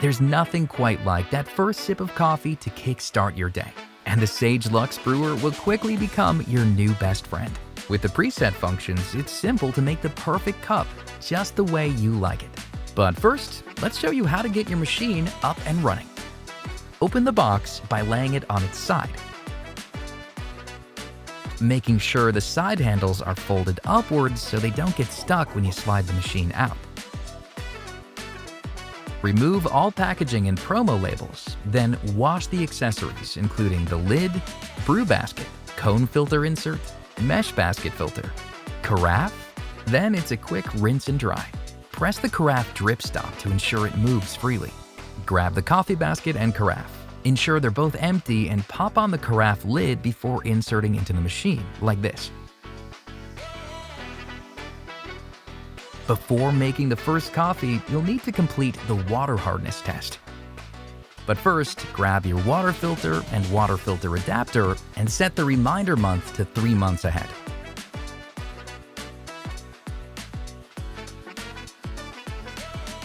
There's nothing quite like that first sip of coffee to kickstart your day. And the Sage Luxe Brewer will quickly become your new best friend. With the preset functions, it's simple to make the perfect cup just the way you like it. But first, let's show you how to get your machine up and running. Open the box by laying it on its side, making sure the side handles are folded upwards so they don't get stuck when you slide the machine out. Remove all packaging and promo labels, then wash the accessories, including the lid, brew basket, cone filter insert, mesh basket filter, carafe. Then it's a quick rinse and dry. Press the carafe drip stop to ensure it moves freely. Grab the coffee basket and carafe. Ensure they're both empty and pop on the carafe lid before inserting into the machine, like this. Before making the first coffee, you'll need to complete the water hardness test. But first, grab your water filter and water filter adapter and set the reminder month to 3 months ahead.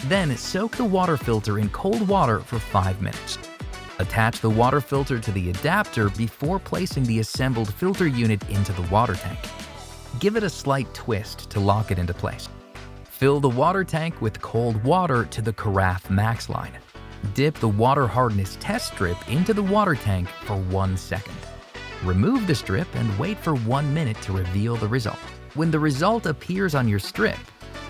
Then soak the water filter in cold water for 5 minutes. Attach the water filter to the adapter before placing the assembled filter unit into the water tank. Give it a slight twist to lock it into place. Fill the water tank with cold water to the carafe max line. Dip the water hardness test strip into the water tank for 1 second. Remove the strip and wait for 1 minute to reveal the result. When the result appears on your strip,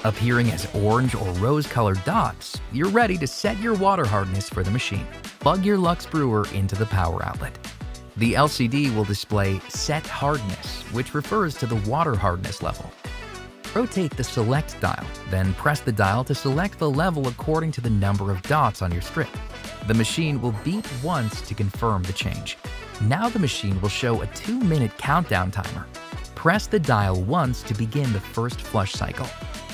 appearing as orange or rose-colored dots, you're ready to set your water hardness for the machine. Plug your Luxe Brewer into the power outlet. The LCD will display Set Hardness, which refers to the water hardness level. Rotate the select dial, then press the dial to select the level according to the number of dots on your strip. The machine will beep once to confirm the change. Now the machine will show a 2-minute countdown timer. Press the dial once to begin the first flush cycle.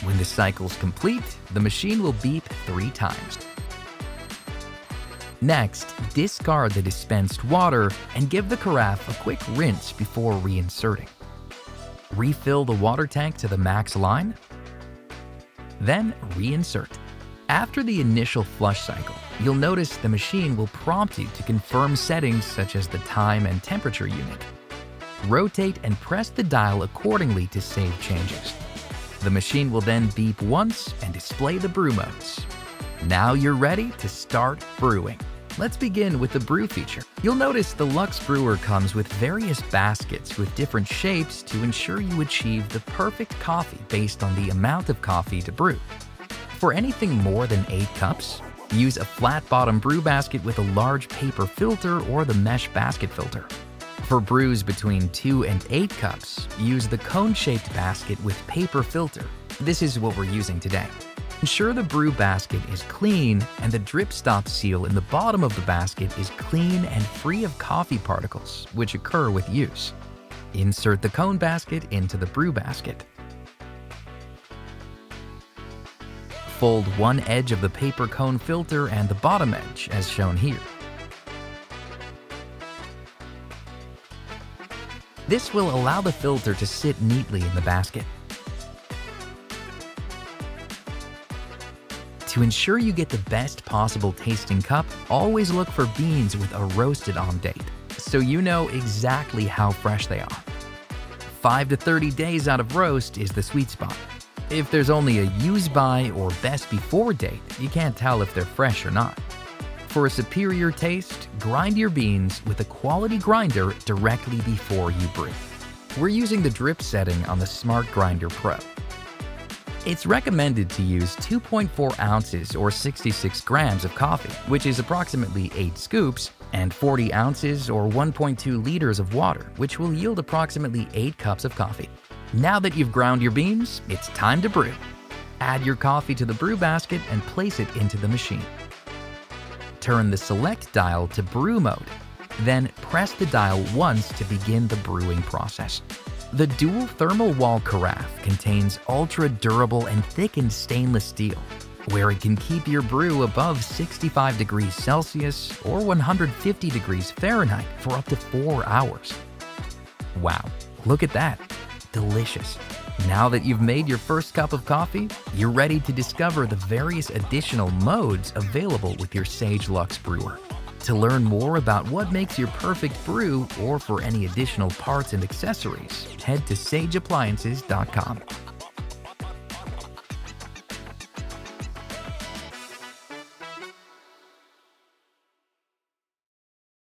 When the cycle's complete, the machine will beep 3 times. Next, discard the dispensed water and give the carafe a quick rinse before reinserting. Refill the water tank to the max line, then reinsert. After the initial flush cycle, you'll notice the machine will prompt you to confirm settings such as the time and temperature unit. Rotate and press the dial accordingly to save changes. The machine will then beep once and display the brew modes. Now you're ready to start brewing. Let's begin with the brew feature. You'll notice the Luxe Brewer comes with various baskets with different shapes to ensure you achieve the perfect coffee based on the amount of coffee to brew. For anything more than 8 cups, use a flat-bottom brew basket with a large paper filter or the mesh basket filter. For brews between 2 and 8 cups, use the cone-shaped basket with paper filter. This is what we're using today. Ensure the brew basket is clean and the drip stop seal in the bottom of the basket is clean and free of coffee particles, which occur with use. Insert the cone basket into the brew basket. Fold one edge of the paper cone filter and the bottom edge, as shown here. This will allow the filter to sit neatly in the basket. To ensure you get the best possible tasting cup, always look for beans with a roasted on date, so you know exactly how fresh they are. 5 to 30 days out of roast is the sweet spot. If there's only a use by or best before date, you can't tell if they're fresh or not. For a superior taste, grind your beans with a quality grinder directly before you brew. We're using the drip setting on the Smart Grinder Pro. It's recommended to use 2.4 ounces or 66 grams of coffee, which is approximately 8 scoops, and 40 ounces or 1.2 liters of water, which will yield approximately 8 cups of coffee. Now that you've ground your beans, it's time to brew. Add your coffee to the brew basket and place it into the machine. Turn the select dial to brew mode, then press the dial once to begin the brewing process. The dual thermal wall carafe contains ultra-durable and thickened stainless steel, where it can keep your brew above 65 degrees Celsius or 150 degrees Fahrenheit for up to 4 hours. Wow, look at that. Delicious. Now that you've made your first cup of coffee, you're ready to discover the various additional modes available with your Sage Luxe Brewer. To learn more about what makes your perfect brew or for any additional parts and accessories, head to sageappliances.com.